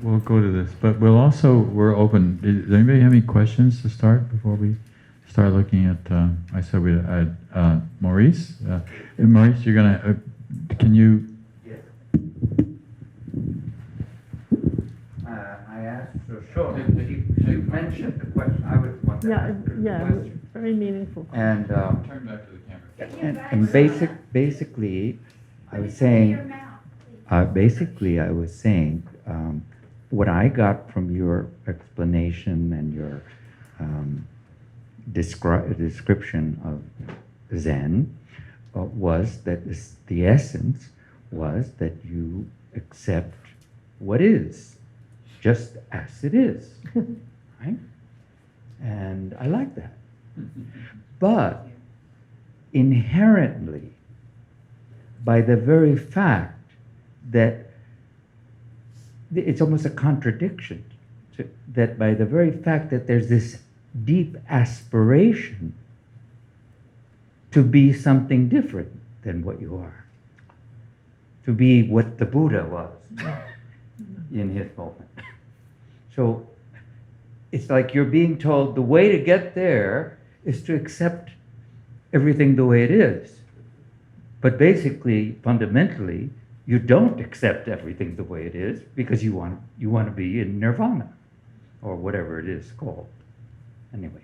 We'll go to this, but we're open. Does anybody have any questions to start before we start looking at, I said we had Maurice. Maurice, you're gonna, can you? Yes. I asked, sure, you mentioned the question, I was one that asked the question. Very meaningful. And, Turn back to the camera. and basically, I was saying, what I got from your explanation and your description of Zen was that the essence was that you accept what is, just as it is, right? And I like that. But inherently, by the very fact that it's almost a contradiction, that by the very fact that there's this deep aspiration to be something different than what you are, to be what the Buddha was in his moment. So it's like you're being told the way to get there is to accept everything the way it is. But basically, fundamentally, you don't accept everything the way it is because you want to be in nirvana or whatever it is called. Anyway,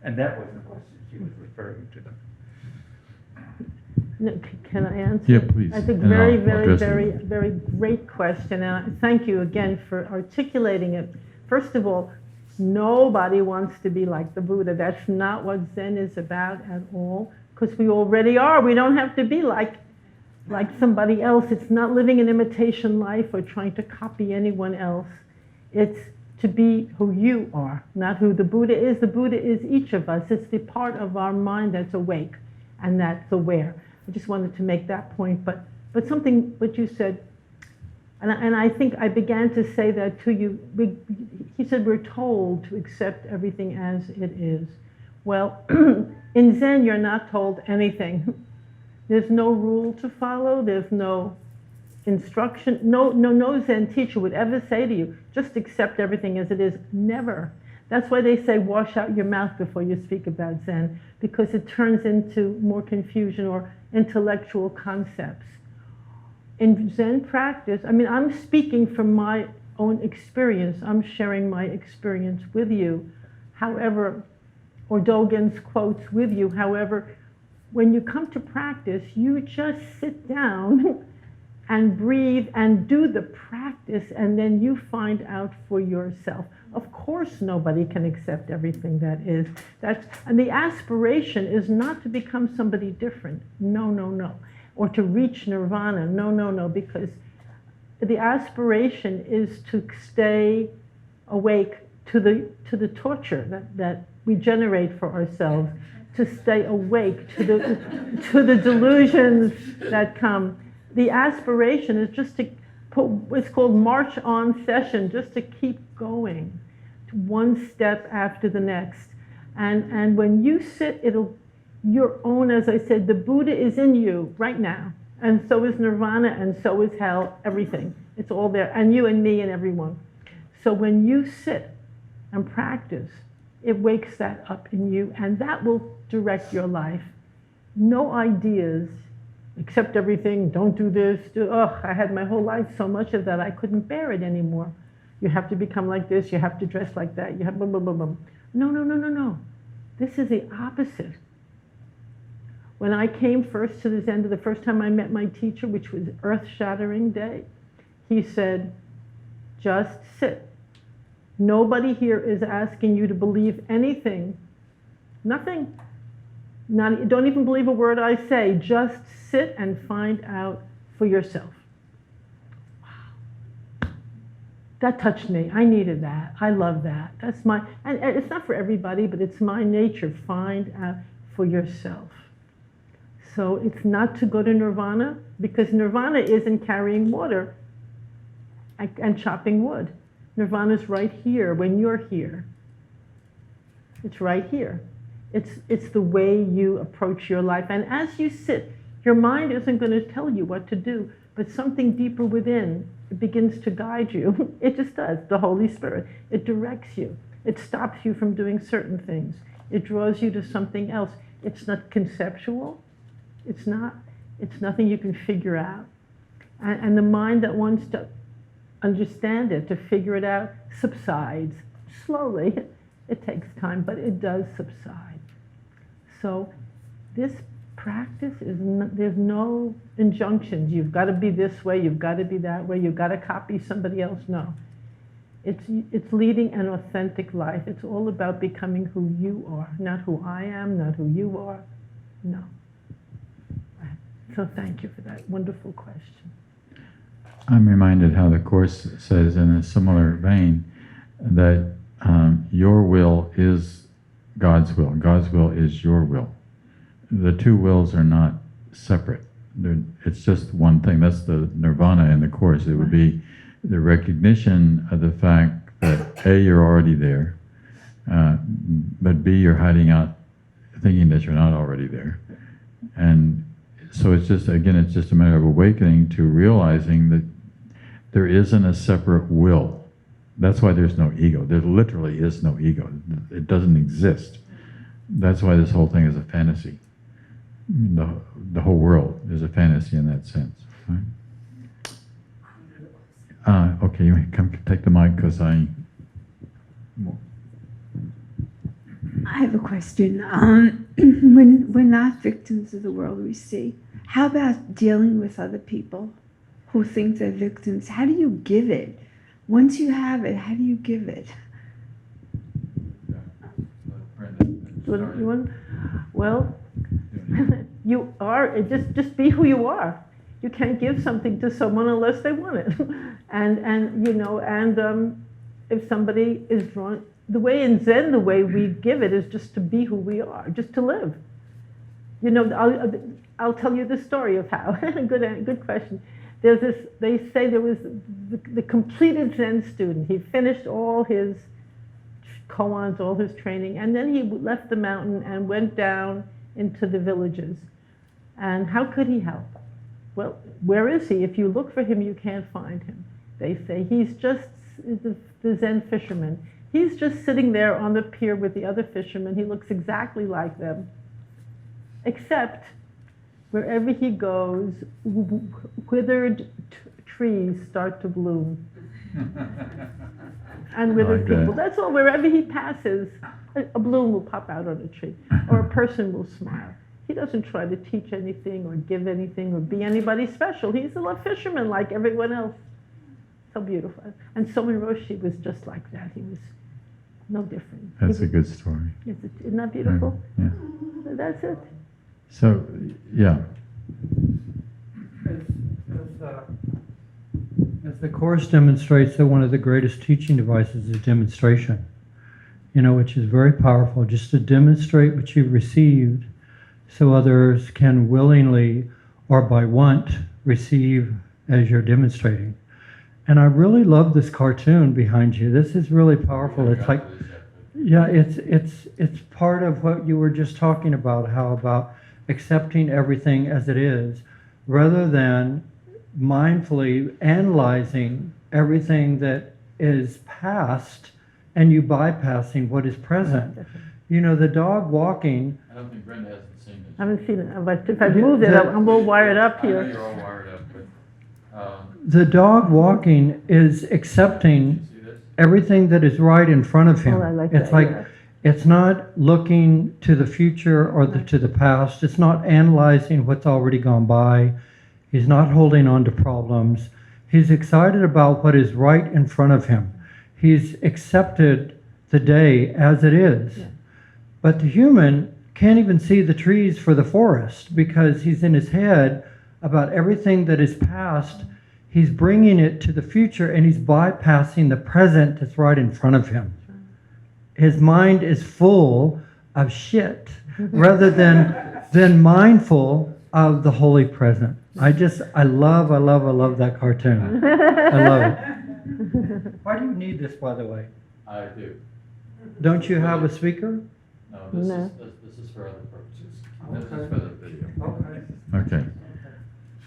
and that was the question she was referring to. No, can I answer? Yeah, please. I think And very, I'll very, address very, it. very great question. And thank you again for articulating it. First of all, nobody wants to be like the Buddha. That's not what Zen is about at all, because we already are. We don't have to be like somebody else. It's not living an imitation life or trying to copy anyone else. It's to be who you are, not who the Buddha is. The Buddha is each of us. It's the part of our mind that's awake and that's aware. I just wanted to make that point. But something what you said, and I think I began to say that to you. He said we're told to accept everything as it is. Well, in Zen, you're not told anything. There's no rule to follow. There's no instruction. No Zen teacher would ever say to you, just accept everything as it is. Never. That's why they say wash out your mouth before you speak about Zen, because it turns into more confusion or intellectual concepts. In Zen practice, I mean, I'm speaking from my own experience. I'm sharing my experience with you. However, or Dogen's quotes with you. However, when you come to practice, you just sit down and breathe and do the practice, and then you find out for yourself. Of course, nobody can accept everything that is. And the aspiration is not to become somebody different. No. Or to reach nirvana. No, because the aspiration is to stay awake to the torture that we generate for ourselves, to stay awake to the delusions that come. The aspiration is just to put, it's called march on session, just to keep going, one step after the next. And when you sit, your own, as I said, the Buddha is in you right now, and so is nirvana, and so is hell, everything. It's all there, and you and me and everyone. So when you sit and practice, it wakes that up in you, and that will direct your life. No ideas, accept everything, don't do this, I had my whole life so much of that, I couldn't bear it anymore. You have to become like this, you have to dress like that, you have blah, blah, blah, blah. No. This is the opposite. When I came first to the Zen, the first time I met my teacher, which was earth-shattering day, he said, just sit. Nobody here is asking you to believe anything. Nothing. Don't even believe a word I say. Just sit and find out for yourself. Wow. that touched me. I needed that. I love that. That's my, and it's not for everybody, but it's my nature. Find out for yourself. So it's not to go to nirvana, because nirvana isn't carrying water and chopping wood. Nirvana's right here when you're here. It's right here. It's the way you approach your life. And as you sit, your mind isn't going to tell you what to do, but something deeper within, it begins to guide you. It just does. The Holy Spirit. It directs you. It stops you from doing certain things. It draws you to something else. It's not conceptual. It's nothing you can figure out. And the mind that wants to understand it, to figure it out, subsides slowly. It takes time, but it does subside. So this practice there's no injunctions. You've got to be this way, you've got to be that way, you've got to copy somebody else. No. It's leading an authentic life. It's all about becoming who you are, not who I am, not who you are. No. So thank you for that wonderful question. I'm reminded how the Course says in a similar vein that your will is God's will. God's will is your will. The two wills are not separate. It's just one thing. That's the nirvana in the Course. It would be the recognition of the fact that A, you're already there, but B, you're hiding out thinking that you're not already there. And so it's just, again, it's just a matter of awakening to realizing that there isn't a separate will. That's why there's no ego. There literally is no ego. It doesn't exist. That's why this whole thing is a fantasy. The whole world is a fantasy in that sense. Right? Okay, you come take the mic because I have a question. When we're not victims of the world we see, how about dealing with other people who think they're victims? How do you give it? Once you have it, how do you give it? Well, you are, just be who you are. You can't give something to someone unless they want it. And if somebody is drawn, the way in Zen, the way we give it is just to be who we are, just to live. I'll tell you the story of how. Good question. There's this, they say there was the completed Zen student. He finished all his koans, all his training, and then he left the mountain and went down into the villages. And how could he help? Well, where is he? If you look for him, you can't find him. They say he's just the Zen fisherman. He's just sitting there on the pier with the other fishermen. He looks exactly like them, except wherever he goes, withered trees start to bloom. And withered people. That's all. Wherever he passes, a bloom will pop out on a tree, or a person will smile. He doesn't try to teach anything or give anything or be anybody special. He's a fisherman like everyone else. So beautiful. And Somen Roshi was just like that. He was no different. That's a good story. Isn't that beautiful? Yeah. That's it. So, yeah. As the Course demonstrates that one of the greatest teaching devices is demonstration, which is very powerful, just to demonstrate what you've received so others can willingly or by want receive as you're demonstrating. And I really love this cartoon behind you. This is really powerful. It's like, yeah, it's part of what you were just talking about, how about accepting everything as it is, rather than mindfully analyzing everything that is past and you bypassing what is present. The dog walking. I don't think Brenda hasn't seen it. I haven't seen it, but if I moved it, I'm all wired up here. I know you're all wired up, but the dog walking is accepting everything that is right in front of him. Oh, I like it's that, like, yeah. It's not looking to the future or to the past. It's not analyzing what's already gone by. He's not holding on to problems. He's excited about what is right in front of him. He's accepted the day as it is. Yeah. But the human can't even see the trees for the forest because he's in his head about everything that is past. he's bringing it to the future and he's bypassing the present that's right in front of him. His mind is full of shit rather than mindful of the holy present. I love that cartoon. I love it. Why do you need this, by the way? I do. Don't you have a speaker? No, No. this is for other purposes. This is for the video. Okay.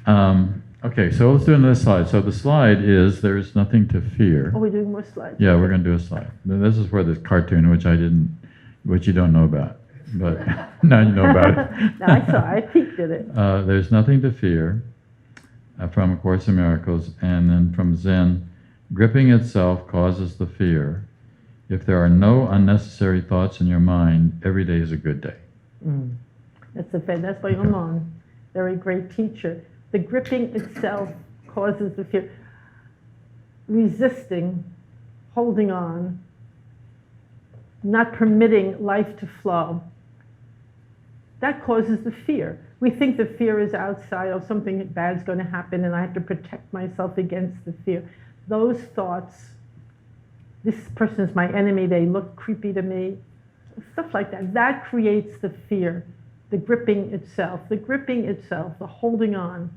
Okay. Okay, so let's do another slide. So the slide is there's nothing to fear. Are we doing more slides? Yeah, we're going to do a slide. This is for the cartoon, which you don't know about, but now you know about it. No, I saw. I peeked at it. There's nothing to fear from A Course in Miracles, and then from Zen, gripping itself causes the fear. If there are no unnecessary thoughts in your mind, every day is a good day. That's by Oman. Very great teacher. The gripping itself causes the fear. Resisting, holding on, not permitting life to flow, that causes the fear. We think the fear is outside, or something bad's going to happen and I have to protect myself against the fear. Those thoughts, this person's my enemy, they look creepy to me, stuff like that, that creates the fear, the gripping itself, the holding on.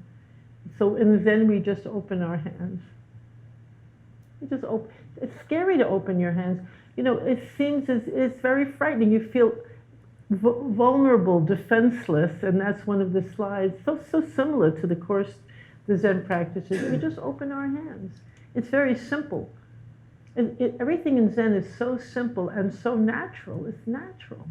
So in Zen, we just open our hands. It's scary to open your hands. You know, it seems it's very frightening. You feel vulnerable, defenseless, and that's one of the slides. So similar to the Course, the Zen practices. We just open our hands. It's very simple. Everything in Zen is so simple and so natural. It's natural.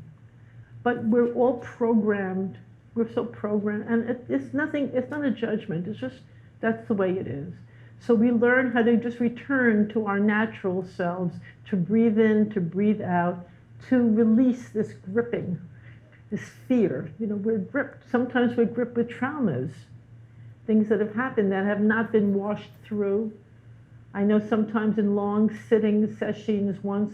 But we're all programmed. We're so programmed, and it's nothing. It's not a judgment. It's just that's the way it is. So we learn how to just return to our natural selves, to breathe in, to breathe out, to release this gripping, this fear. You know, we're gripped. Sometimes we're gripped with traumas, things that have happened that have not been washed through. I know sometimes in long sitting sessions, once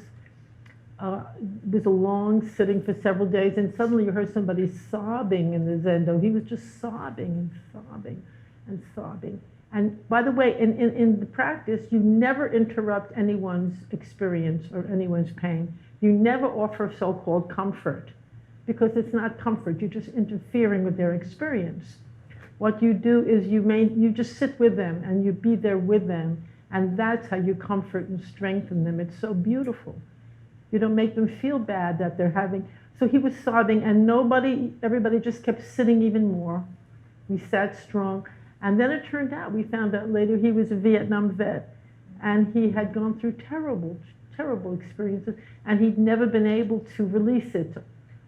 it was a long sitting for several days, and suddenly you heard somebody sobbing in the Zendo. He was just sobbing and sobbing and sobbing. And by the way, in the practice, you never interrupt anyone's experience or anyone's pain. You never offer so-called comfort, because it's not comfort. You're just interfering with their experience. What you do is you just sit with them and you be there with them, and that's how you comfort and strengthen them. It's so beautiful. You don't make them feel bad that they're having. So he was sobbing, and everybody just kept sitting even more. We sat strong. And then it turned out, we found out later, he was a Vietnam vet, and he had gone through terrible, terrible experiences, and he'd never been able to release it, to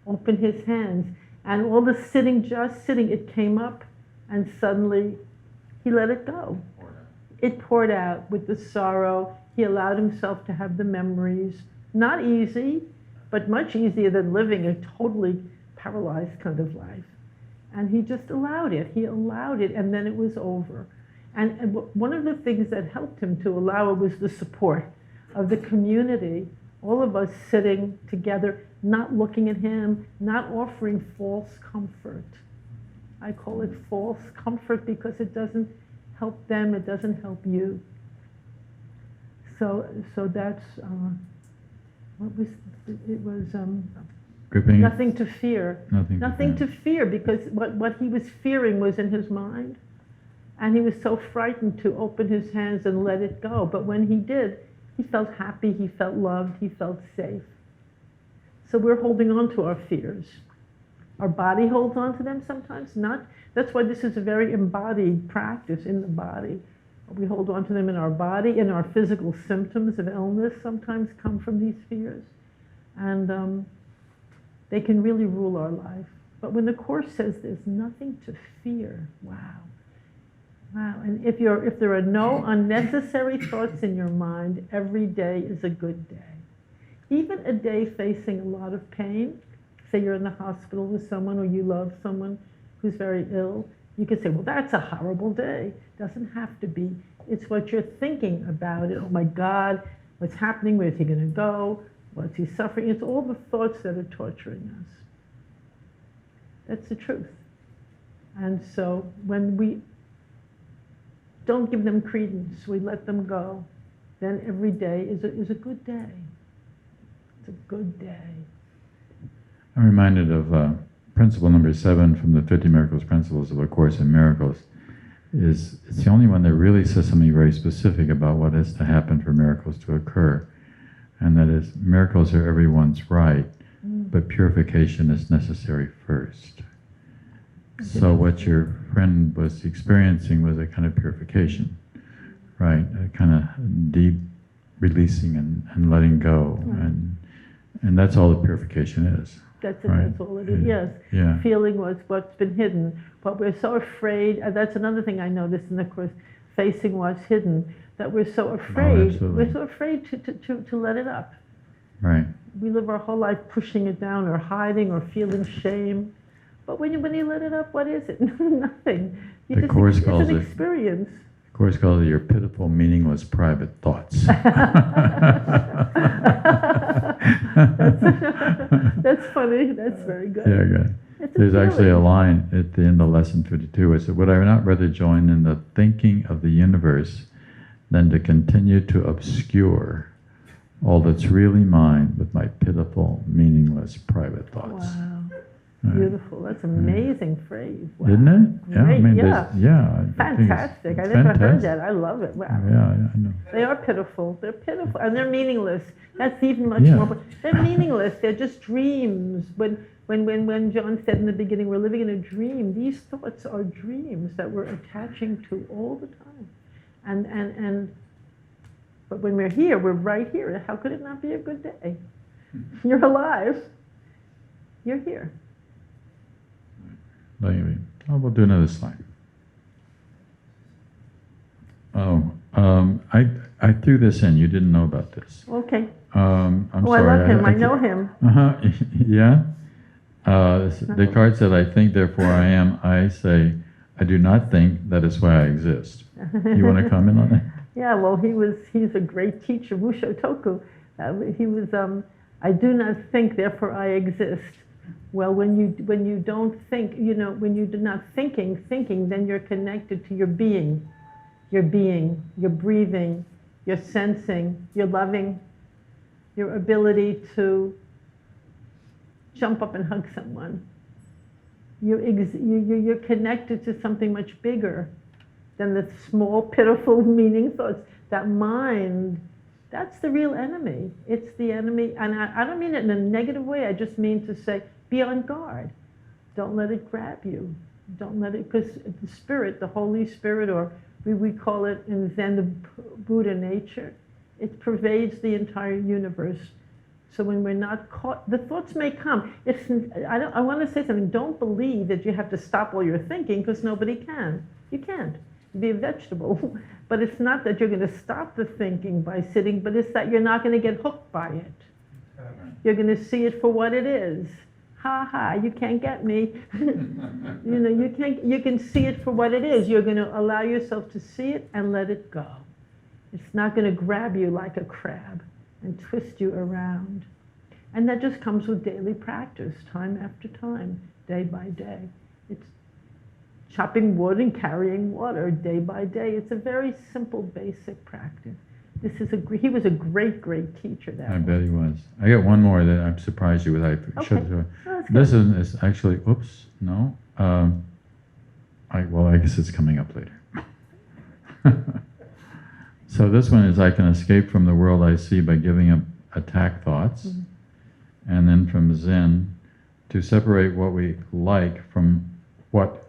open his hands. And all the sitting, just sitting, it came up, and suddenly he let it go. It poured out with the sorrow. He allowed himself to have the memories. Not easy, but much easier than living a totally paralyzed kind of life. And he just allowed it. He allowed it, and then it was over. And one of the things that helped him to allow it was the support of the community, all of us sitting together, not looking at him, not offering false comfort. I call it false comfort because it doesn't help them, it doesn't help you. So that's, it was Gripping nothing to fear. Nothing to fear, because what he was fearing was in his mind. And he was so frightened to open his hands and let it go. But when he did, he felt happy, he felt loved, he felt safe. So we're holding on to our fears. Our body holds on to them sometimes, not. That's why this is a very embodied practice in the body. We hold on to them in our body, and our physical symptoms of illness sometimes come from these fears. And they can really rule our life. But when the Course says there's nothing to fear, wow. Wow, and if there are no unnecessary thoughts in your mind, every day is a good day. Even a day facing a lot of pain, say you're in the hospital with someone or you love someone who's very ill, you could say, well, that's a horrible day. Doesn't have to be. It's what you're thinking about it. Oh my God, what's happening? Where's he going to go? What's he suffering? It's all the thoughts that are torturing us. That's the truth. And so when we don't give them credence. We let them go. Then every day is a good day. It's a good day. I'm reminded of principle number 7 from the 50 Miracles Principles of A Course in Miracles. It's the only one that really says something very specific about what has to happen for miracles to occur. And that is, miracles are everyone's right, but purification is necessary first. So what your friend was experiencing was a kind of purification, right? A kind of deep releasing and letting go. And that's all the purification is. That's it, right? that's all it is, yes. Yeah. Feeling was what's been hidden. But we're so afraid, that's another thing I noticed in the Course, facing what's hidden, that we're so afraid, absolutely. we're so afraid to let it up. Right. We live our whole life pushing it down or hiding or feeling shame. But when you let it up, what is it? Nothing. The Course calls it's an it- experience. Of course, calls it your pitiful, meaningless, private thoughts. That's funny. That's very good. Yeah, good. It's a There's actually a feeling. line at the end of lesson 52 which said, "Would I not rather join in the thinking of the universe than to continue to obscure all that's really mine with my pitiful, meaningless, private thoughts?" Wow. Right. Beautiful. That's an amazing phrase. Wow. Isn't it? Great, there's- yeah. I think it's Fantastic. I never heard fantastic. that. I love it. Wow. Yeah, I know. They are pitiful. They're pitiful. And they're meaningless. That's even much Yeah. more. They're meaningless. They're just dreams. When John said in the beginning, we're living in a dream, these thoughts are dreams that we're attaching to all the time. But when we're here, we're right here. How could it not be a good day? You're alive. You're here. Maybe. Oh, we'll do another slide. Oh, I threw this in. You didn't know about this. Okay. I'm Oh, sorry. I love him. I know him. Uh-huh. Yeah. The card said, "I think, therefore I am." I say, "I do not think. That is why I exist." You want to comment on that? Yeah, well, he's a great teacher, Musho Toku. He was, I do not think, therefore I exist. Well, when you don't think, when you're not thinking, then you're connected to your being, your breathing, your sensing, your loving, your ability to jump up and hug someone. You're connected to something much bigger than the small, pitiful, meaning thoughts. That mind, that's the real enemy. It's the enemy, and I don't mean it in a negative way. I just mean to say, be on guard. Don't let it grab you. Don't let it, because the Spirit, the Holy Spirit, or we call it in Zen the Buddha nature, it pervades the entire universe. So when we're not caught, the thoughts may come. I want to say something. Don't believe that you have to stop all your thinking, because nobody can. You can't. You'd be a vegetable. But it's not that you're going to stop the thinking by sitting, but it's that you're not going to get hooked by it. You're going to see it for what it is. Ha ha, you can't get me. You can see it for what it is. You're going to allow yourself to see it and let it go. It's not going to grab you like a crab and twist you around. And that just comes with daily practice, time after time, day by day. It's chopping wood and carrying water day by day. It's a very simple, basic practice. He was a great, great teacher. I bet he was. I got one more that I'm surprised you with. I should have. This is actually. Oops. No. I guess it's coming up later. So this one is, "I can escape from the world I see by giving up attack thoughts," and then from Zen, "To separate what we like from what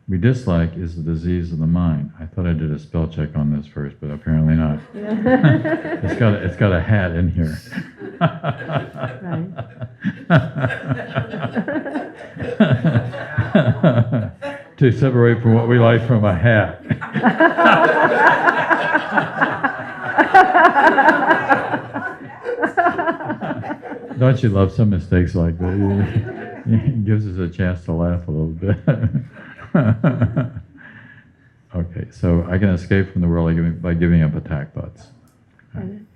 we dislike is the disease of the mind." I thought I did a spell check on this first, but apparently not. It's got a hat in here. To separate from what we like from a hat. Don't you love some mistakes like that? It gives us a chance to laugh a little bit. Okay, so I can escape from the world by giving up attack thoughts. And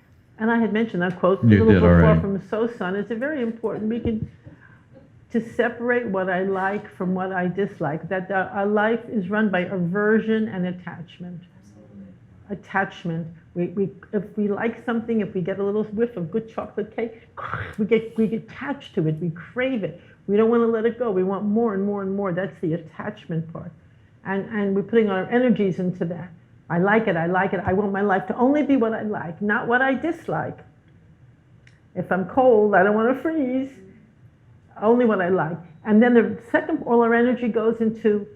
I had mentioned that quote a You little did before already. from Shoshanna. It's a very important. To separate what I like from what I dislike. That our life is run by aversion and attachment. attachment. If we like something, if we get a little whiff of good chocolate cake, we get attached to it, we crave it. We don't want to let it go. We want more and more and more. That's the attachment part. And we're putting our energies into that. I like it, I like it. I want my life to only be what I like, not what I dislike. If I'm cold, I don't want to freeze. Only what I like. And then the second, all our energy goes into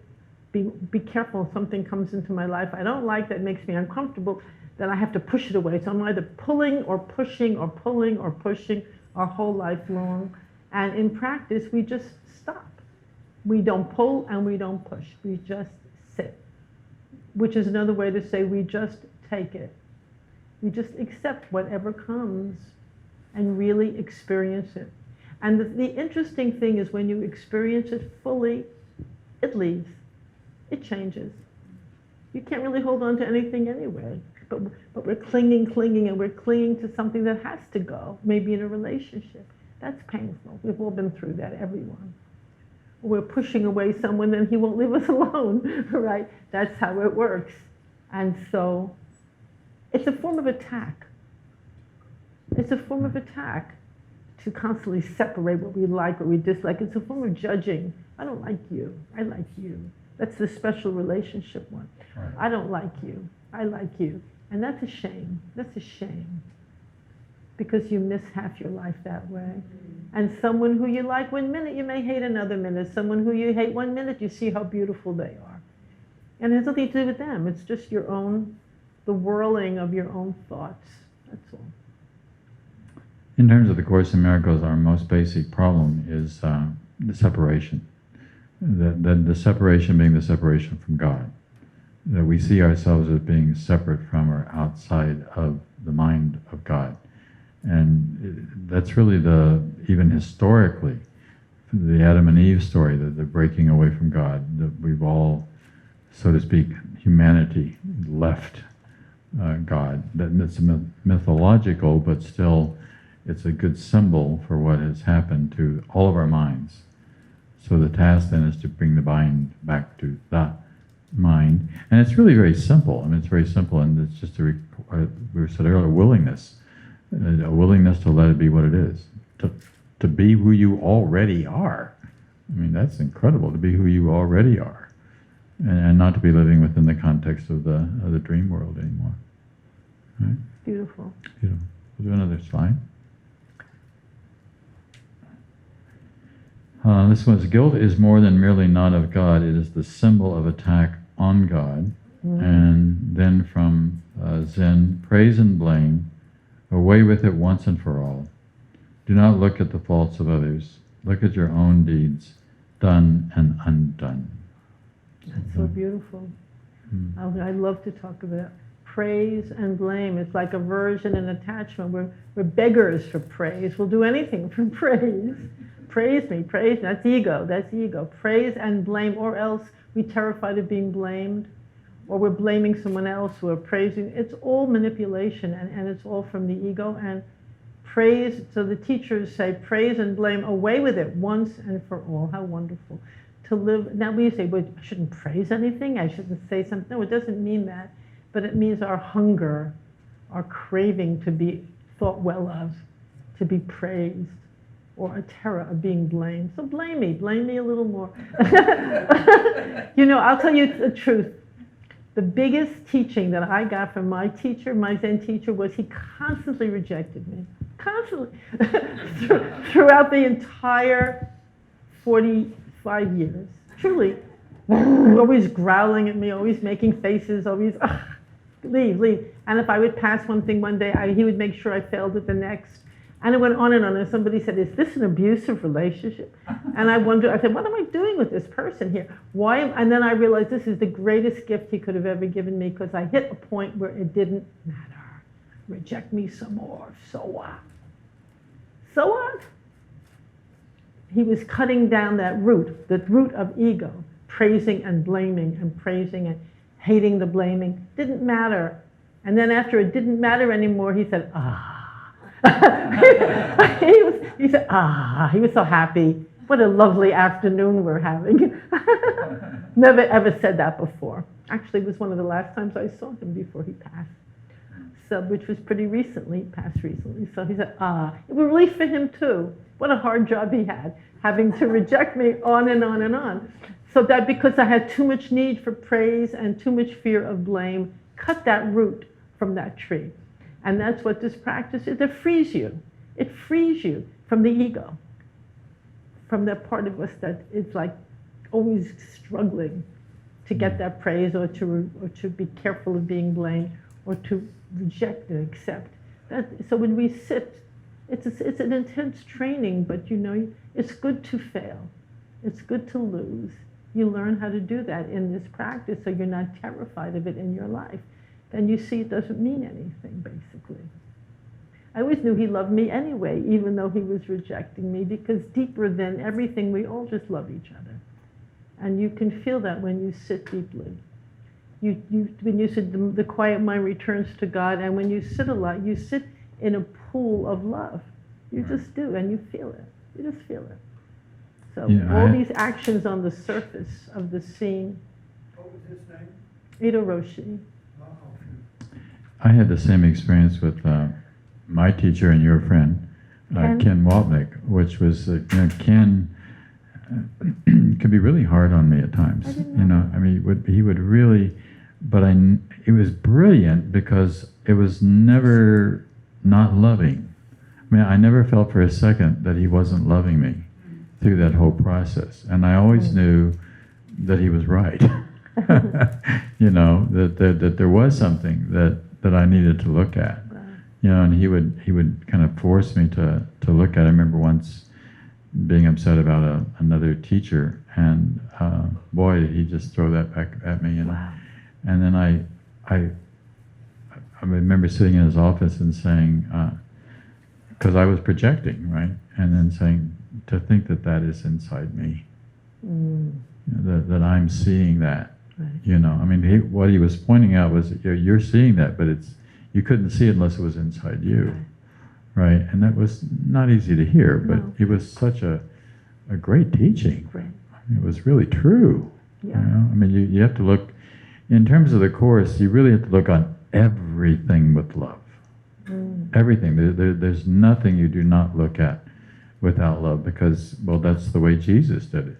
be careful if something comes into my life I don't like that makes me uncomfortable, then I have to push it away. So I'm either pulling or pushing or pulling or pushing our whole life long. And in practice, we just stop. We don't pull and we don't push. We just sit, which is another way to say we just take it. We just accept whatever comes and really experience it. And the interesting thing is when you experience it fully, it leaves. It changes. You can't really hold on to anything anyway. But we're clinging, and we're clinging to something that has to go, maybe in a relationship. That's painful. We've all been through that, everyone. We're pushing away someone and he won't leave us alone, right? That's how it works. And so it's a form of attack. It's a form of attack to constantly separate what we like, what we dislike. It's a form of judging. I don't like you. I like you. That's the special relationship one. Right. I don't like you. I like you. And that's a shame. That's a shame. Because you miss half your life that way. And someone who you like 1 minute, you may hate another minute. Someone who you hate 1 minute, you see how beautiful they are. And it has nothing to do with them. It's just your own, the whirling of your own thoughts. That's all. In terms of the Course in Miracles, our most basic problem is the separation. The separation being the separation from God. That we see ourselves as being separate from or outside of the mind of God. And that's really even historically, the Adam and Eve story, the breaking away from God, that we've all, so to speak, humanity left God. That's mythological, but still it's a good symbol for what has happened to all of our minds. So the task then is to bring the mind back to the mind. And it's really very simple. I mean, it's very simple, and it's just we said earlier, willingness. A willingness to let it be what it is. To be who you already are. I mean, that's incredible, to be who you already are. And not to be living within the context of the dream world anymore. Right? Beautiful. Beautiful. We'll do another slide. This one's guilt is more than merely not of God. It is the symbol of attack on God. And then from Zen, praise and blame, away with it once and for all. Do not look at the faults of others. Look at your own deeds, done and undone. That's so beautiful. I love to talk about praise and blame. It's like aversion and attachment. We're beggars for praise. We'll do anything for praise. Praise me, praise me. That's ego. That's ego. Praise and blame, or else we're terrified of being blamed, or we're blaming someone else, we're praising. It's all manipulation, and it's all from the ego. And praise, so the teachers say, praise and blame, away with it once and for all. How wonderful. To live, now we say, well, I shouldn't praise anything, I shouldn't say something. No, it doesn't mean that, but it means our hunger, our craving to be thought well of, to be praised, or a terror of being blamed. So blame me a little more. You know, I'll tell you the truth. The biggest teaching that I got from my teacher, my Zen teacher, was he constantly rejected me. Constantly. Throughout the entire 45 years. Truly. Always growling at me, always making faces, always, leave. And if I would pass one thing one day, he would make sure I failed at the next. And it went on, and somebody said, is this an abusive relationship? And I said, what am I doing with this person here? Why? And then I realized this is the greatest gift he could have ever given me, because I hit a point where it didn't matter. Reject me some more, so what? So what? He was cutting down that root, the root of ego, praising and blaming and praising and hating the blaming. Didn't matter. And then after it didn't matter anymore, he said, he said, he was so happy. What a lovely afternoon we're having. Never ever said that before. Actually, it was one of the last times I saw him before he passed. So, which was pretty recently, passed recently. So he said, it was relief for him too. What a hard job he had, having to reject me on and on and on. So that because I had too much need for praise and too much fear of blame, cut that root from that tree. And that's what this practice is. It frees you. It frees you from the ego, from that part of us that is like always struggling to get that praise or to be careful of being blamed or to reject and accept. So when we sit, it's an intense training, but you know, it's good to fail. It's good to lose. You learn how to do that in this practice so you're not terrified of it in your life. Then you see it doesn't mean anything, basically. I always knew he loved me anyway, even though he was rejecting me, because deeper than everything, we all just love each other. And you can feel that when you sit deeply. When you sit, the quiet mind returns to God, and when you sit a lot, you sit in a pool of love. You just do, and you feel it. You just feel it. So all these actions on the surface of the scene. What was his name? Ito Roshi. I had the same experience with my teacher and your friend, Ken Wapnick, which was, Ken could be really hard on me at times. I mean, he would really, but it was brilliant because it was never not loving. I mean, I never felt for a second that he wasn't loving me through that whole process. And I always knew that he was right. That there was something that I needed to look at. And he would kind of force me to look at it. I remember once being upset about another teacher, and boy, did he just throw that back at me. Wow. And then I remember sitting in his office and saying, because I was projecting, right? And then saying, to think that is inside me, that I'm seeing that. Right. I mean, what he was pointing out was, you're seeing that, but you couldn't see it unless it was inside you, right? And that was not easy to hear, but it was such a great teaching. Right. I mean, it was really true. Yeah. I mean, you have to look, in terms of the Course, you really have to look on everything with love. Everything. There's nothing you do not look at without love, because, well, that's the way Jesus did it.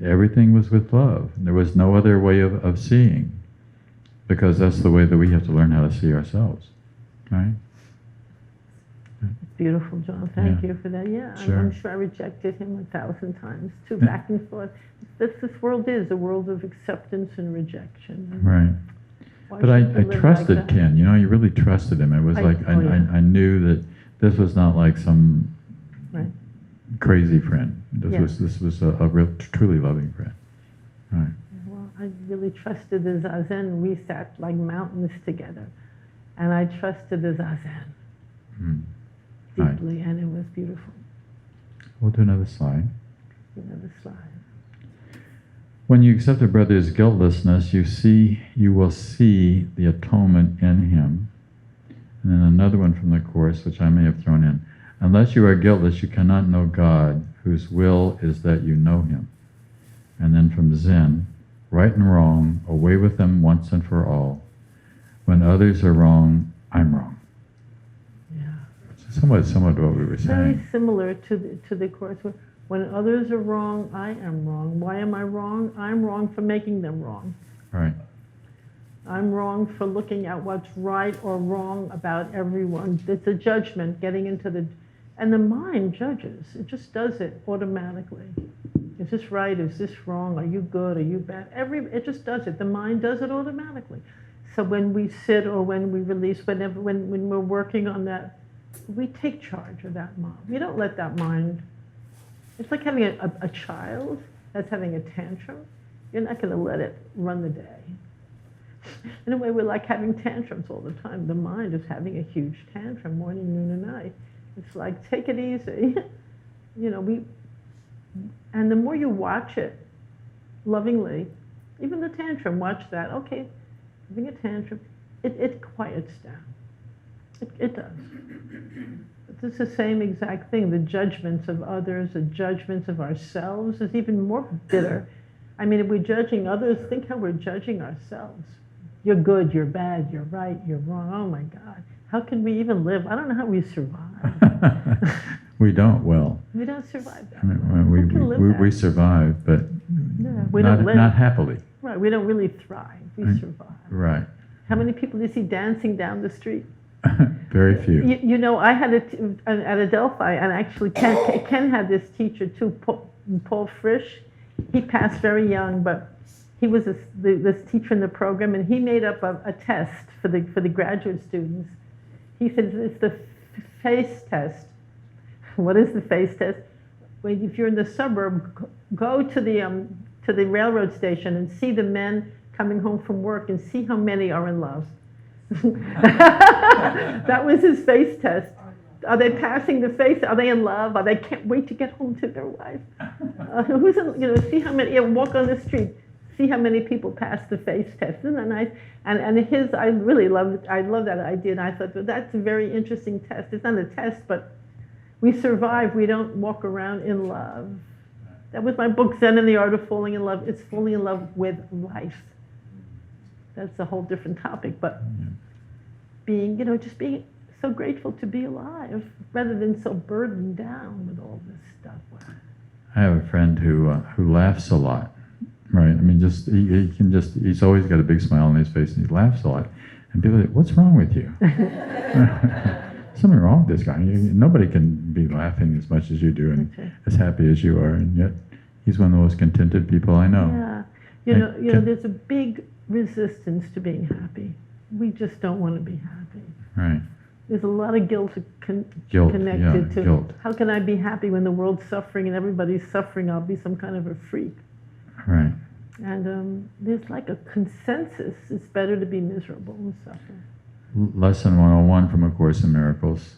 Everything was with love. There was no other way of seeing, because that's the way that we have to learn how to see ourselves, right? Beautiful, John. Thank you for that. Yeah, sure. I'm sure I rejected him 1,000 times, too, back and forth. This world is a world of acceptance and rejection. Right. But I trusted like Ken. You really trusted him. It was I knew that this was not like some crazy friend. This was a real, truly loving friend. Right. Well, I really trusted the Zazen. We sat like mountains together, and I trusted the Zazen deeply, and it was beautiful. We'll do another slide. Another slide. When you accept a brother's guiltlessness, you will see the atonement in him. And then another one from the Course, which I may have thrown in. Unless you are guiltless, you cannot know God, whose will is that you know him. And then from Zen, right and wrong, away with them once and for all. When others are wrong, I'm wrong. Yeah. Somewhat to what we were saying. Very similar to the Course. When others are wrong, I am wrong. Why am I wrong? I'm wrong for making them wrong. Right. I'm wrong for looking at what's right or wrong about everyone. It's a judgment, getting into and the mind judges. It just does it automatically. Is this right? Is this wrong? Are you good? Are you bad? It just does it. The mind does it automatically. So when we sit or when we release, when we're working on that, we take charge of that mind. We don't let that mind. It's like having a child that's having a tantrum. You're not going to let it run the day. In a way, we're like having tantrums all the time. The mind is having a huge tantrum morning, noon, and night. It's like, take it easy. And the more you watch it lovingly, even the tantrum, watch that. Okay, having a tantrum, it quiets down. It does. It's the same exact thing. The judgments of others, the judgments of ourselves is even more bitter I mean, if we're judging others, think how we're judging ourselves. You're good, you're bad, you're right, you're wrong. Oh my God. How can we even live? I don't know how we survive. We don't well. We don't survive that. I mean, Who can live that? we survive, but We don't live. not happily. Right, we don't really thrive. We survive. Right. How many people do you see dancing down the street? Very few. You know, I had at Adelphi, and actually Ken had this teacher too, Paul Frisch. He passed very young, but he was this teacher in the program, and he made up a test for the graduate students. He said it's the face test. What is the face test? Well, if you're in the suburb, go to the railroad station and see the men coming home from work and see how many are in love. That was his face test. Are they passing the face? Are they in love? Are they can't wait to get home to their wife? Who's in, see how many, walk on the street, see how many people pass the face test. Isn't that nice? And his, I really loved, I love that idea. And I thought, well, that's a very interesting test. It's not a test, but we survive. We don't walk around in love. That was my book, Zen and the Art of Falling in Love. It's falling in love with life. That's a whole different topic, but being, just being so grateful to be alive rather than so burdened down with all this stuff. I have a friend who laughs a lot, right? I mean, he's always got a big smile on his face and he laughs a lot. And people say, what's wrong with you? Something wrong with this guy. Nobody can be laughing as much as you do and as happy as you are, and yet he's one of the most contented people I know. Yeah, there's a big resistance to being happy. We just don't want to be happy. Right. There's a lot of guilt Guilt, connected to guilt. How can I be happy when the world's suffering and everybody's suffering? I'll be some kind of a freak. Right. And there's like a consensus. It's better to be miserable and suffer. Lesson 101 from A Course in Miracles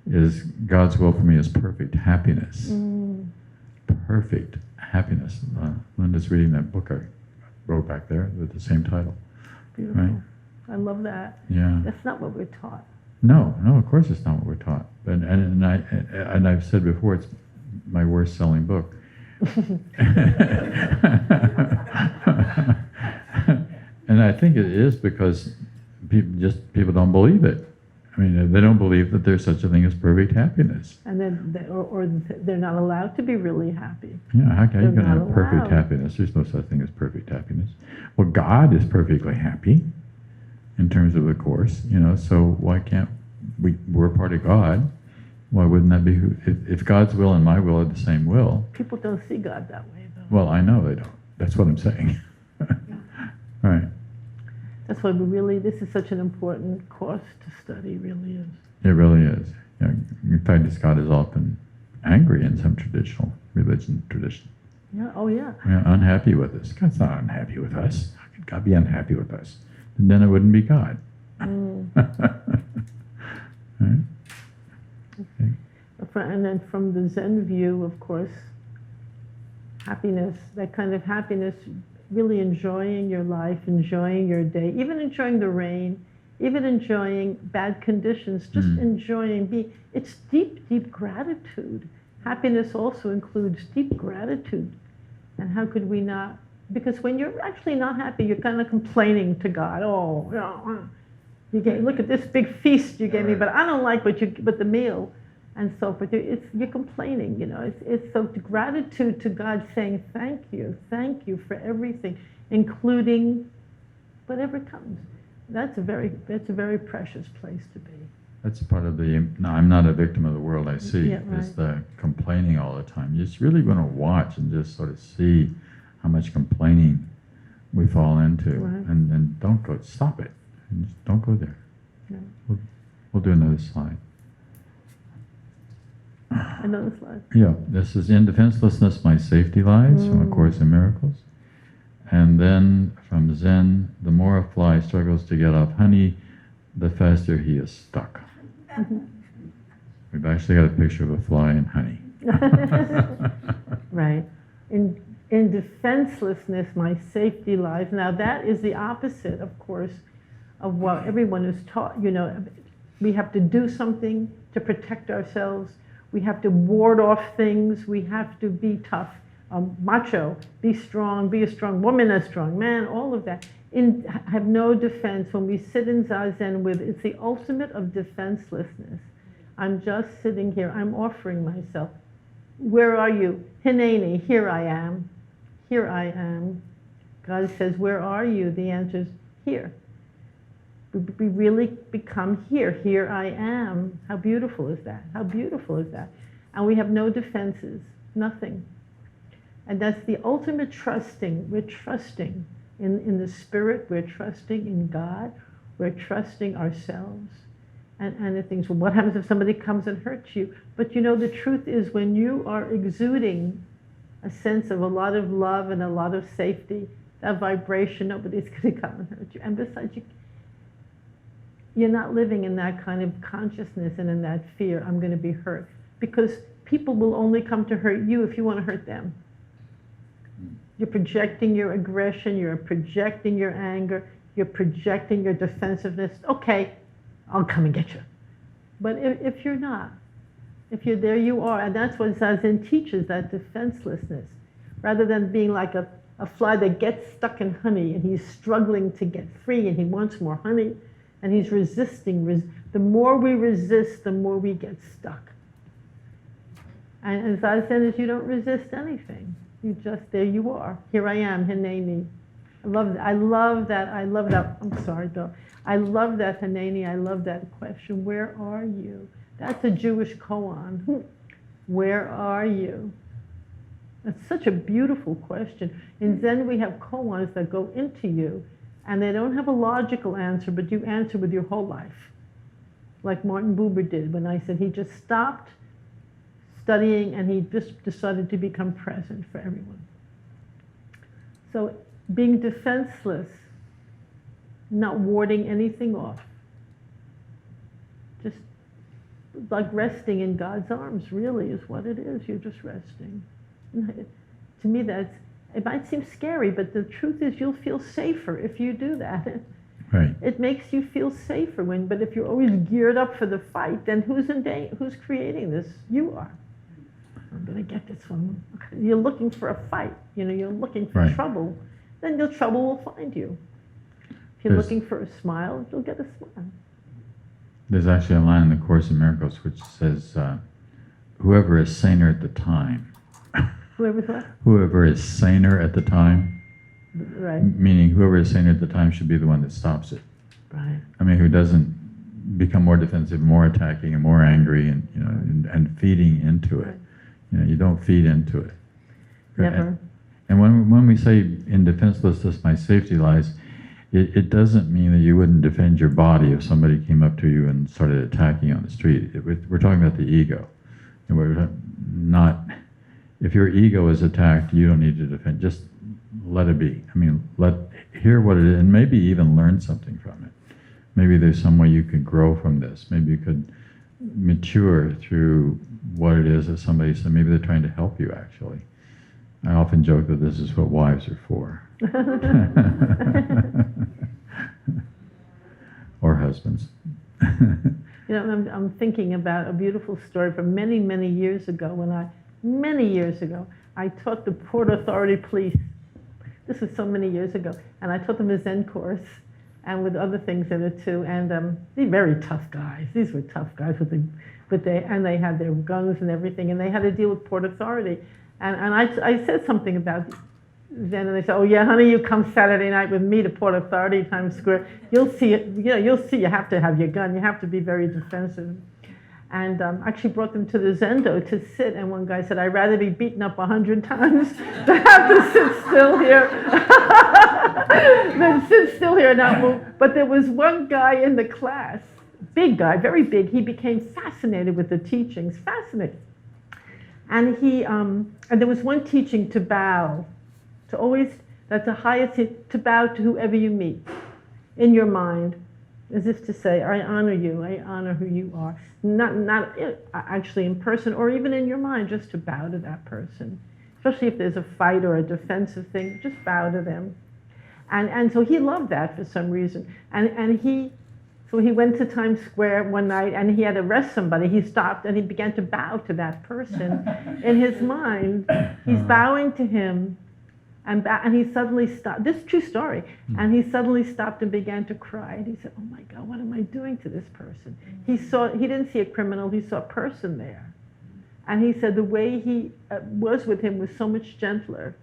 is God's will for me is perfect happiness. Perfect happiness. Linda's reading that book I wrote back there with the same title. Beautiful. Right? I love that. Yeah. That's not what we're taught. No, of course it's not what we're taught. And I've said before, it's my worst selling book. And I think it is because people don't believe it. I mean, they don't believe that there's such a thing as perfect happiness. And then, they're not allowed to be really happy. Yeah, how can you They're can have not perfect allowed. happiness? There's no such thing as perfect happiness. Well, God is perfectly happy in terms of the Course, so why can't we're part of God. Why wouldn't that be, if God's will and my will are the same will? People don't see God that way, though. Well, I know they don't. That's what I'm saying. Right. That's why this is such an important course to study, really is. It really is. In fact, God is often angry in some traditional religion tradition. Yeah, oh yeah. Unhappy with us. God's not unhappy with us. How could God be unhappy with us? And then it wouldn't be God. Right? Okay. And then from the Zen view, of course, happiness, that kind of happiness, really enjoying your life, enjoying your day, even enjoying the rain, even enjoying bad conditions, just enjoying. It's deep, deep gratitude. Happiness also includes deep gratitude. And how could we not? Because when you're actually not happy, you're kind of complaining to God. Look at this big feast you gave me, but I don't like but the meal, and so forth. You're complaining, It's so gratitude to God, saying thank you for everything, including whatever comes. That's a very precious place to be. That's part of I'm not a victim of the world I see, Yeah, right. is the complaining all the time. You just really want to watch and just sort of see how much complaining we fall into. Right. And don't go, stop it. And just don't go there. No. We'll do another slide. Another slide. Yeah, this is In Defenselessness, My Safety Lies, from A Course in Miracles. And then from Zen, the more a fly struggles to get off honey, the faster he is stuck. We've actually got a picture of a fly and honey. Right. In defenselessness, my safety lies. Now that is the opposite, of course, of what everyone is taught. We have to do something to protect ourselves. We have to ward off things. We have to be tough. macho, be strong, be a strong woman, a strong man, all of that. Have no defense. When we sit in Zazen with, it's the ultimate of defenselessness. I'm just sitting here, I'm offering myself. Where are you? Hineni, here I am. Here I am. God says, where are you? The answer is here. We really become here. Here I am. How beautiful is that? How beautiful is that? And we have no defenses, nothing. And that's the ultimate trusting. We're trusting in the Spirit. We're trusting in God. We're trusting ourselves. And the things, well, what happens if somebody comes and hurts you? But you know, the truth is when you are exuding a sense of a lot of love and a lot of safety, that vibration, nobody's going to come and hurt you. And besides, you're not living in that kind of consciousness and in that fear, I'm going to be hurt. Because people will only come to hurt you if you want to hurt them. You're projecting your aggression, you're projecting your anger, you're projecting your defensiveness. Okay, I'll come and get you. But if you're not, if you're there, you are. And that's what Zazen teaches, that defenselessness. Rather than being like a fly that gets stuck in honey and he's struggling to get free and he wants more honey and he's resisting. The more we resist, the more we get stuck. And Zazen is you don't resist anything. You just, there you are. Here I am, Hineni. I love that. I love that. I love that. I'm sorry, though. I love that, Hineni. I love that question. Where are you? That's a Jewish koan. Where are you? That's such a beautiful question. In Zen, we have koans that go into you, and they don't have a logical answer, but you answer with your whole life. Like Martin Buber did when I said he just stopped studying and he just decided to become present for everyone. So being defenseless, not warding anything off, just like resting in God's arms really is what it is. You're just resting. To me, it might seem scary, but the truth is you'll feel safer if you do that. Right. It makes you feel safer but if you're always geared up for the fight, then who's creating this? You are. I'm going to get this one. You're looking for a fight. You're looking for trouble. Then the trouble will find you. If you're looking for a smile, you'll get a smile. There's actually a line in the Course in Miracles which says, whoever is saner at the time. Whoever's what? Whoever is saner at the time. Right. Meaning whoever is saner at the time should be the one that stops it. Right. I mean, who doesn't become more defensive, more attacking, and more angry, and feeding into it. You don't feed into it. Never. And when we say in defenselessness my safety lies, it doesn't mean that you wouldn't defend your body if somebody came up to you and started attacking you on the street. We're talking about the ego. And we're not, if your ego is attacked, you don't need to defend. Just let it be. I mean, hear what it is, and maybe even learn something from it. Maybe there's some way you could grow from this. Maybe you could mature through what it is that somebody said. Maybe they're trying to help you, actually. I often joke that this is what wives are for. Or husbands. I'm thinking about a beautiful story from many, many years ago many years ago, I taught the Port Authority police. This was so many years ago. And I taught them a Zen course and with other things in it too. And these very tough guys. These were tough guys and they had their guns and everything, and they had to deal with Port Authority. And I said something about Zen, and they said, "Oh yeah, honey, you come Saturday night with me to Port Authority, Times Square. You'll see it. You'll see. You have to have your gun. You have to be very defensive." And actually brought them to the Zendo to sit. And one guy said, "I'd rather be beaten up 100 times than have to sit still here, than sit still here and not move." But there was one guy in the class, big guy, very big. He became fascinated with the teachings, fascinated. And and there was one teaching to bow, to always, that's the highest, to bow to whoever you meet in your mind, as if to say, "I honor you, I honor who you are." Not actually in person or even in your mind, just to bow to that person. Especially if there's a fight or a defensive thing, just bow to them. And so he loved that for some reason. And he So he went to Times Square one night and he had to arrest somebody. He stopped and he began to bow to that person. In his mind, he's bowing to him, and he suddenly stopped. This is a true story. And he suddenly stopped and began to cry. And he said, "Oh my God, what am I doing to this person?" He didn't see a criminal, he saw a person there. And he said the way he was with him was so much gentler.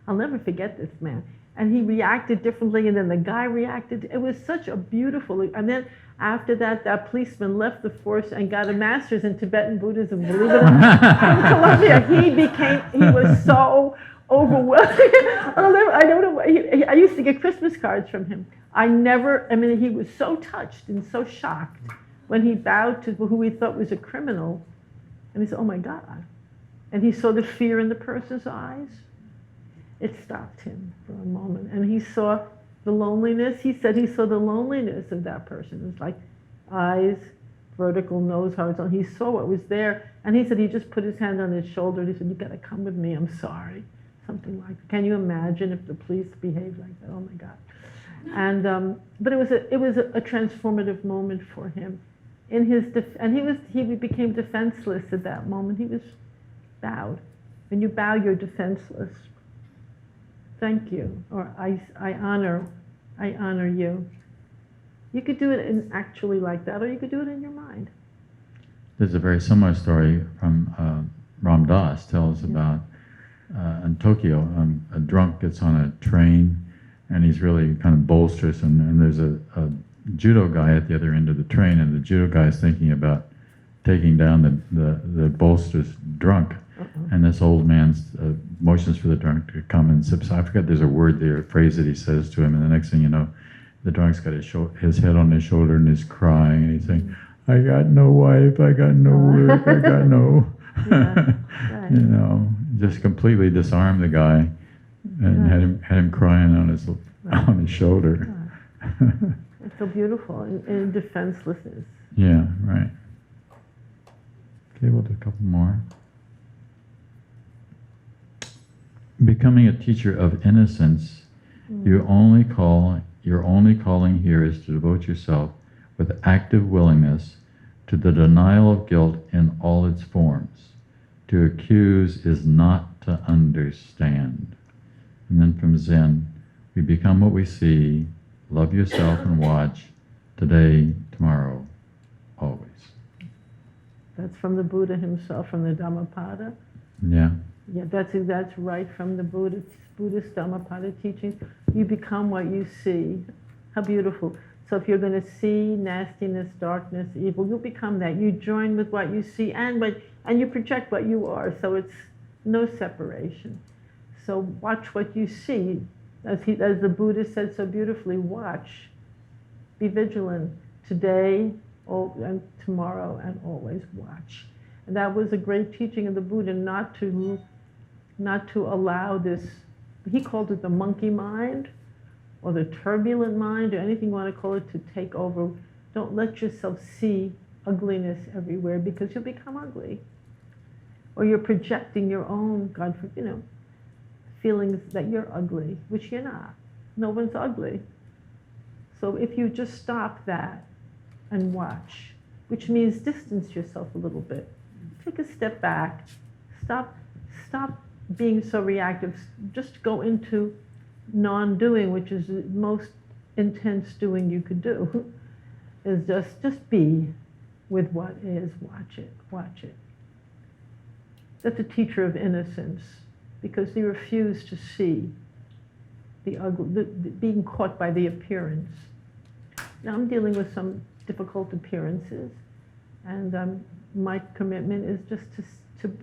I'll never forget this man. And he reacted differently, and then the guy reacted. It was such a beautiful, and then after that, that policeman left the force and got a master's in Tibetan Buddhism, believe it or not. In Colombia, he was so overwhelming. I don't know, I used to get Christmas cards from him. He was so touched and so shocked when he bowed to who he thought was a criminal. And he said, "Oh my God." And he saw the fear in the person's eyes. It stopped him for a moment. And he saw the loneliness. He said he saw the loneliness of that person. It was like eyes, vertical, nose, horizontal. He saw what was there. And he said he just put his hand on his shoulder and he said, "You got to come with me. I'm sorry." Something like that. Can you imagine if the police behaved like that? Oh my God. And but it was a transformative moment for him. And he became defenseless at that moment. He was bowed. When you bow, you're defenseless. Thank you, or I honor you. You could do it actually like that, or you could do it in your mind. There's a very similar story from Ram Dass tells about in Tokyo, a drunk gets on a train and he's really kind of boisterous, and there's a judo guy at the other end of the train, and the judo guy is thinking about taking down the boisterous drunk. And this old man motions for the drunk to come and sip. I forget, there's a word there, a phrase that he says to him, and the next thing you know, the drunk's got his head on his shoulder and is crying, and he's saying, "I got no wife, I got no work, I got no..." Right. You know, just completely disarmed the guy and had him crying on his shoulder. It's so beautiful in defenselessness. Yeah, right. Okay, we'll do a couple more. Becoming a teacher of innocence, your only calling here is to devote yourself with active willingness to the denial of guilt in all its forms. To accuse is not to understand. And then from Zen, we become what we see, love yourself and watch, today, tomorrow, always. That's from the Buddha himself, from the Dhammapada. Yeah. Yeah, that's right from the Buddhist Dhammapada teachings. You become what you see. How beautiful. So if you're going to see nastiness, darkness, evil, you'll become that. You join with what you see and you project what you are. So it's no separation. So watch what you see. As the Buddha said so beautifully, watch. Be vigilant. Today, and tomorrow, and always watch. And that was a great teaching of the Buddha, not to allow this, he called it the monkey mind, or the turbulent mind, or anything you want to call it, to take over. Don't let yourself see ugliness everywhere, because you'll become ugly. Or you're projecting your own, feelings that you're ugly, which you're not. No one's ugly. So if you just stop that and watch, which means distance yourself a little bit. Take a step back. Stop being so reactive. Just go into non-doing, which is the most intense doing you could do. Is just be with what is. Watch it. That's a teacher of innocence, because they refuse to see the ugly, being caught by the appearance. Now I'm dealing with some difficult appearances, and my commitment is just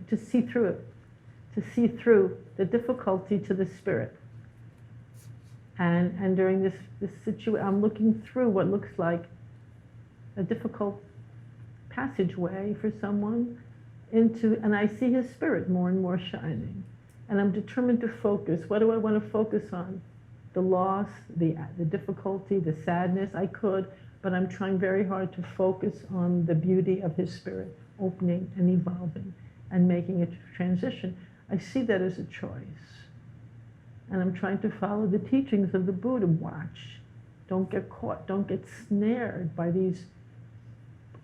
to see through it, to see through the difficulty to the spirit. And during this situation, I'm looking through what looks like a difficult passageway for someone and I see his spirit more and more shining. And I'm determined to focus. What do I want to focus on? The loss, the difficulty, the sadness. I could, but I'm trying very hard to focus on the beauty of his spirit, opening and evolving and making a transition. I see that as a choice. And I'm trying to follow the teachings of the Buddha. Watch. Don't get caught. Don't get snared by these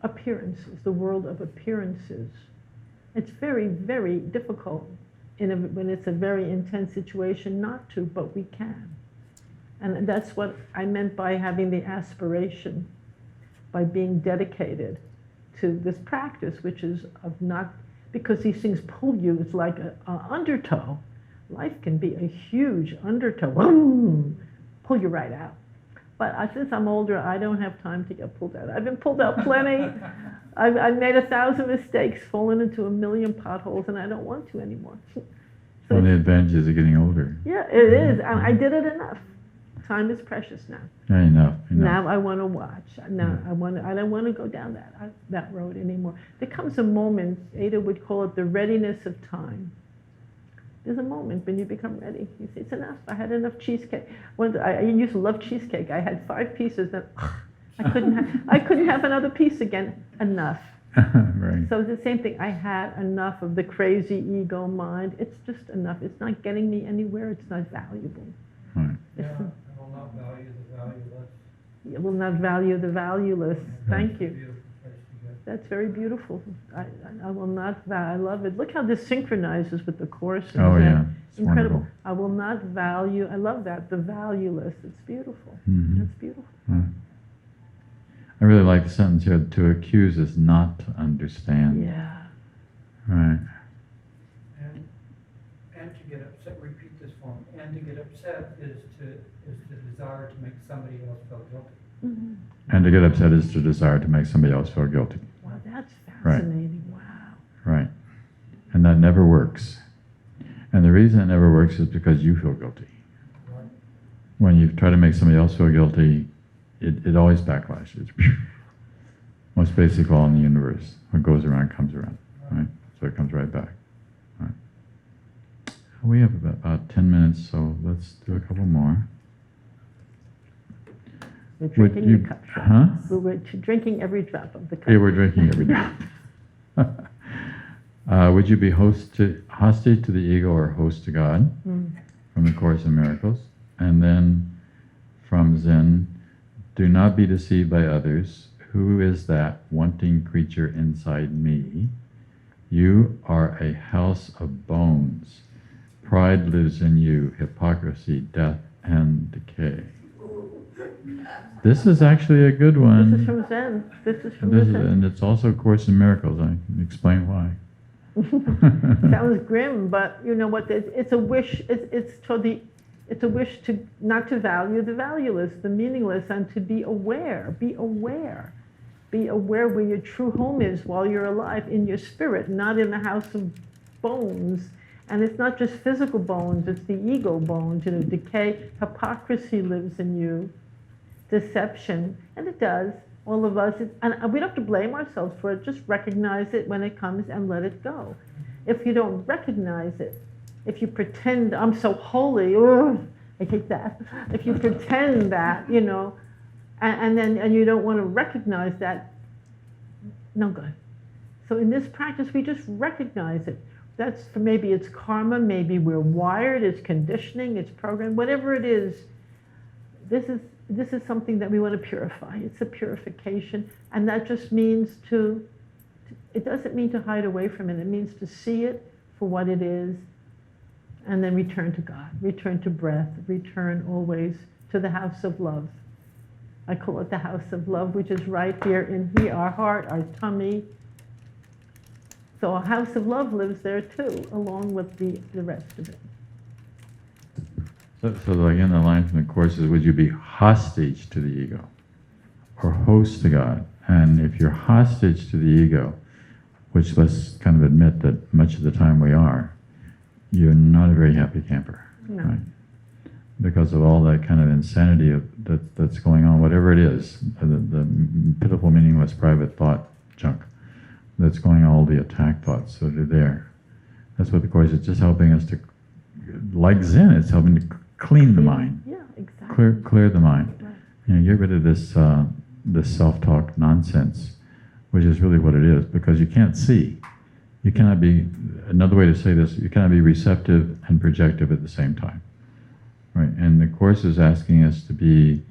appearances, the world of appearances. It's very, very difficult when it's a very intense situation not to, but we can. And that's what I meant by having the aspiration, by being dedicated to this practice, which is of not, because these things pull you, it's like an undertow. Life can be a huge undertow, pull you right out. But since I'm older, I don't have time to get pulled out. I've been pulled out plenty. I've made 1,000 mistakes, fallen into 1,000,000 potholes, and I don't want to anymore. So One of the advantages of getting older. yeah, it is. I did it enough. Time is precious now. Yeah, enough. Now I want to watch. Now I don't want to go down that road anymore. There comes a moment, Ada would call it the readiness of time. There's a moment when you become ready. You say, it's enough. I had enough cheesecake. I used to love cheesecake. I had 5 pieces, and I couldn't have another piece again. Enough. Right. So it's the same thing. I had enough of the crazy ego mind. It's just enough. It's not getting me anywhere. It's not valuable. Right. Yeah, I will not value the valueless. You will not value the valueless. Thank you. Beautiful place to go. That's very beautiful. I will not I love it. Look how this synchronizes with the Course. Oh, yeah. It's Incredible. wonderful. I will not value, I love that, the valueless. It's beautiful. Mhm. That's beautiful. Right. I really like the sentence here, to accuse is not to understand. Yeah. Right. And to get upset, repeat this form, and to get upset is to desire to make somebody else feel guilty. Mm-hmm. And to get upset is to desire to make somebody else feel guilty. Wow, that's Right. fascinating. Wow. Right. And that never works. And the reason it never works is because you feel guilty. Right? When you try to make somebody else feel guilty, it always backlashes. Most basic law in the universe. What goes around comes around. Right? So it comes right back. Right. We have about 10 minutes, so let's do a couple more. We're Would drinking you- the cup. huh? We're drinking every drop of the cup. Yeah, we're drinking every day. Would you be hostage to the ego or host to God? Mm. From the Course in Miracles. And then from Zen, do not be deceived by others. Who is that wanting creature inside me? You are a house of bones. Pride lives in you, hypocrisy, death, and decay. This is actually a good one. This is from Zen. This is from Zen. And it's also Course in Miracles. I can explain why. Sounds grim, but you know what? It's a wish. It's a wish to not to value the valueless, the meaningless, and to be aware. Be aware. Be aware where your true home is while you're alive, in your spirit, not in the house of bones. And it's not just physical bones; it's the ego bones. You know, decay, hypocrisy lives in you, deception, and it does. All of us, and we don't have to blame ourselves for it. Just recognize it when it comes and let it go. If you don't recognize it, if you pretend, I'm so holy, I hate that. If you pretend that, you know, and you don't want to recognize that, no good. So in this practice, we just recognize it. That's maybe it's karma, maybe we're wired, it's conditioning, it's programming, whatever it is. This is something that we want to purify. It's a purification, and that just means it doesn't mean to hide away from it. It means to see it for what it is, and then return to God, return to breath, return always to the house of love. I call it the house of love, which is right here in here, our heart, our tummy. So a house of love lives there too, along with the rest of it. So again, the line from the Course is, would you be hostage to the ego or host to God? And if you're hostage to the ego, which let's kind of admit that much of the time we are, you're not a very happy camper. No. Right? Because of all that kind of insanity that's going on, whatever it is, the pitiful, meaningless, private thought junk that's going on, all the attack thoughts that are there. That's what the Course is just helping us to, like Zen, it's helping to clean the mind. Yeah, exactly. Clear the mind. Right. You know, get rid of this self-talk nonsense, which is really what it is, because you can't see. You cannot be, another way to say this, you cannot be receptive and projective at the same time. Right? And the Course is asking us to be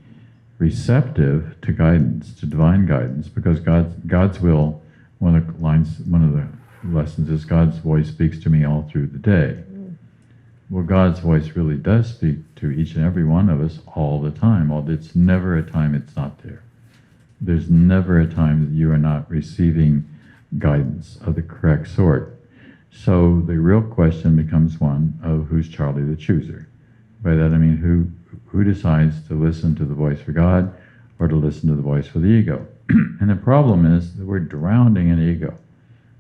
receptive to guidance, to divine guidance, because God's will, one of the lessons is God's voice speaks to me all through the day. Well, God's voice really does speak to each and every one of us all the time. It's never a time it's not there. There's never a time that you are not receiving guidance of the correct sort. So the real question becomes one of who's Charlie the chooser. By that I mean who decides to listen to the voice for God or to listen to the voice for the ego. And the problem is that we're drowning in ego,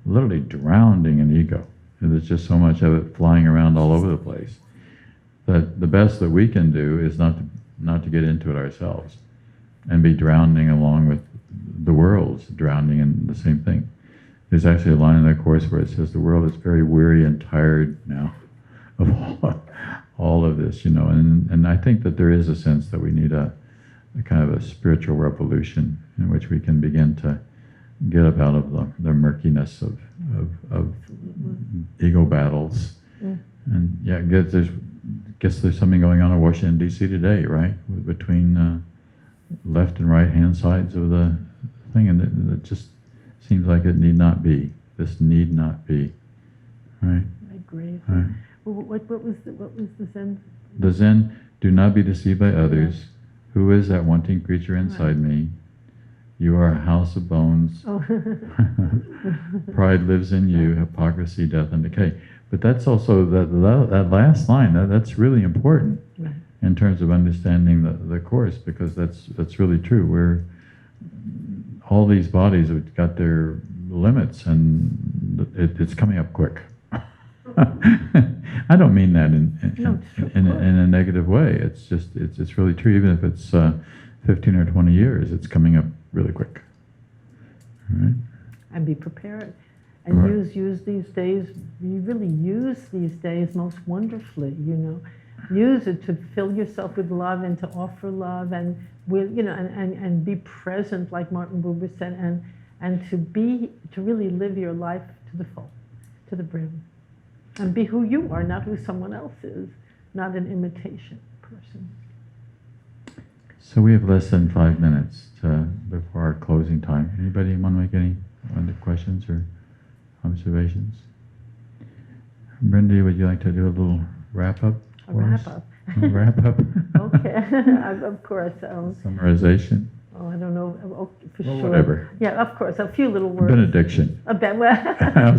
literally drowning in ego. And there's just so much of it flying around all over the place that the best that we can do is not to get into it ourselves and be drowning along with the world's drowning in the same thing. There's actually a line in the Course where it says the world is very weary and tired now of all of this, and I think that there is a sense that we need a kind of a spiritual revolution in which we can begin to get up out of the murkiness of ego battles. And yeah, guess there's something going on in Washington D.C. today, right? Between left and right hand sides of the thing, and it just seems like it need not be. This need not be, right? I agree. Right. What was the Zen? The Zen: do not be deceived by others. Who is that wanting creature inside me? You are a house of bones. Oh. Pride lives in you, hypocrisy, death, and decay. But that's also that last line. That's really important Right. in terms of understanding the Course, because that's really true. All these bodies have got their limits, and it's coming up quick. I don't mean that in a negative way. It's just it's really true. Even if it's 15 or 20 years, it's coming up really quick. All right? And be prepared. And Right. use these days, you really use these days most wonderfully, Use it to fill yourself with love and to offer love and and be present, like Martin Buber said, and to really live your life to the full, to the brim. And be who you are, not who someone else is, not an imitation person. So we have less than 5 minutes before our closing time. Anybody want to make any other questions or observations? Brenda, would you like to do a little wrap-up? A wrap-up. A wrap-up? Okay, of course. Summarization? Oh, I don't know, for Well, sure. whatever. Yeah, of course, a few little words. Benediction. How's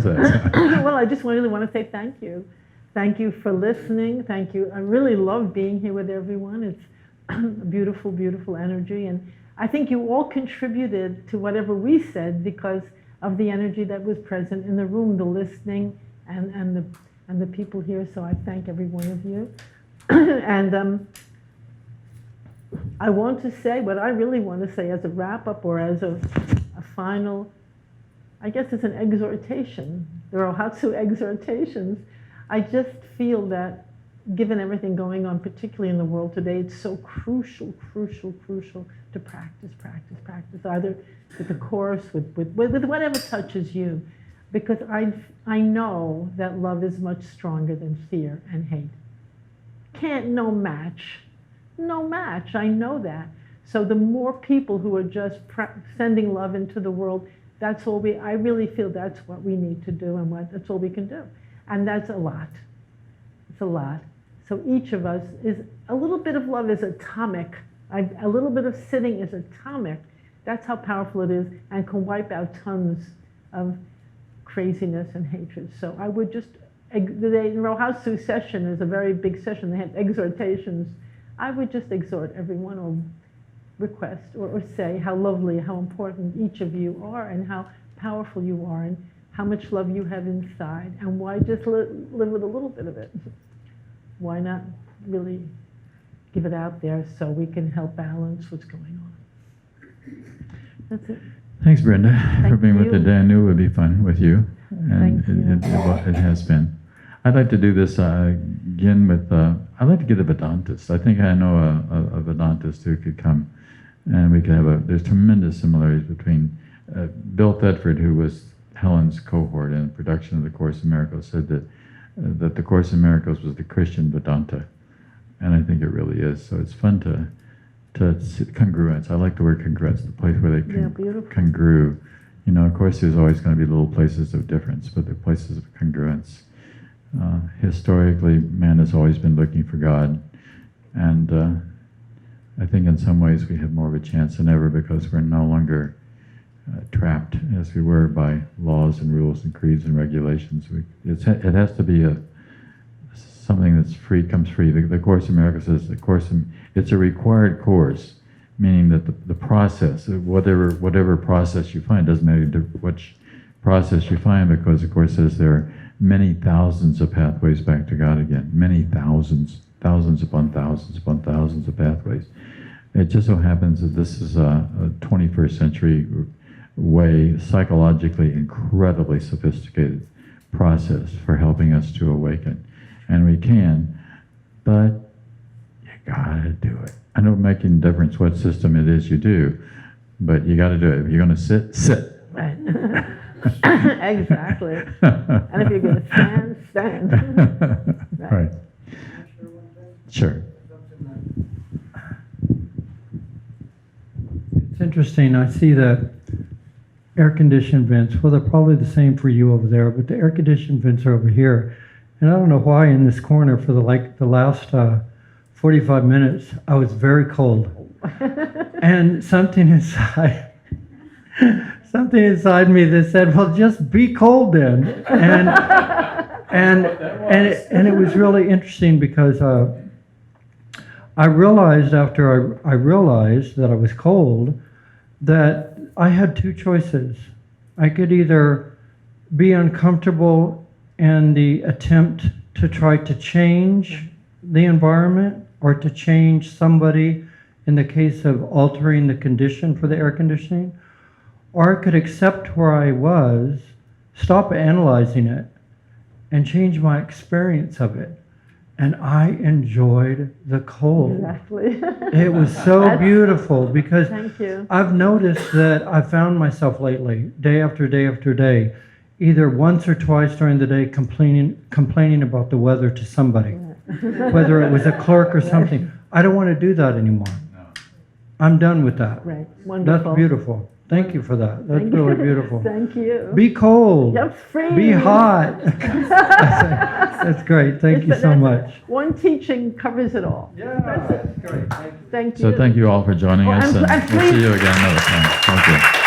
that? Well, I just really want to say thank you. Thank you for listening. Thank you. I really love being here with everyone. It's a beautiful, beautiful energy. And I think you all contributed to whatever we said because of the energy that was present in the room, the listening, and the people here. So I thank every one of you. And I want to say what I really want to say as a wrap-up or as a final, I guess it's an exhortation. There are Hatsu exhortations. I just feel that given everything going on, particularly in the world today, it's so crucial to practice, either with the Course, with whatever touches you. Because I know that love is much stronger than fear and hate. No match, I know that. So the more people who are just sending love into the world, I really feel that's what we need to do and that's all we can do. And that's a lot. It's a lot. So each of us a little bit of love is atomic. A little bit of sitting is atomic. That's how powerful it is and can wipe out tons of craziness and hatred. So I would just, the Rohatsu session is a very big session. They have exhortations. I would just exhort everyone or request or say how lovely, how important each of you are and how powerful you are and how much love you have inside and why just live with a little bit of it. Why not really give it out there so we can help balance what's going on? That's it. Thanks, Brenda, for Thank being with you. today. I knew it would be fun with you, and Thank you. it has been. I'd like to do this again with, I'd like to get a Vedantist. I think I know a Vedantist who could come, and we could have there's tremendous similarities between Bill Thetford, who was Helen's cohort in production of the Course in Miracles, said that the Course in Miracles was the Christian Vedanta, and I think it really is. So it's fun congruence. I like the word congruence, the place where they Yeah, beautiful. congrue. You know, of course, there's always going to be little places of difference, but they're places of congruence. Historically, man has always been looking for God, and I think in some ways we have more of a chance than ever because we're no longer trapped as we were by laws and rules and creeds and regulations. It has to be something that's free, comes free. The Course in Miracles says it's a required course, meaning that the process, whatever process you find, doesn't matter which process you find, because the Course says there are many thousands of pathways back to God again. Many thousands, thousands upon thousands upon thousands of pathways. It just so happens that this is a 21st century way, psychologically incredibly sophisticated process for helping us to awaken. And we can, but you gotta do it. I know making a difference what system it is you do, but you gotta do it. If you're gonna sit. Right. Exactly. And if you're going to stand. Right. Sure. It's interesting. I see the air-conditioned vents. Well, they're probably the same for you over there, but the air-conditioned vents are over here. And I don't know why in this corner for the last 45 minutes, I was very cold. And something inside me that said, well, just be cold then. And it was really interesting because I realized after I realized that I was cold that I had two choices. I could either be uncomfortable in the attempt to try to change the environment or to change somebody in the case of altering the condition for the air conditioning, or I could accept where I was, stop analyzing it, and change my experience of it. And I enjoyed the cold. Exactly. It was so beautiful because Thank you. I've noticed that I found myself lately, day after day after day, either once or twice during the day complaining about the weather to somebody, whether it was a clerk or something. I don't want to do that anymore. I'm done with that. Right. Wonderful. That's beautiful. Thank you for that. That's really beautiful. Thank you. Be cold. Yep, free. Be hot. That's great. Thank you so much. One teaching covers it all. Yeah, that's great. Thank you. So thank you all for joining us, and and we'll see you again another time. Thank you.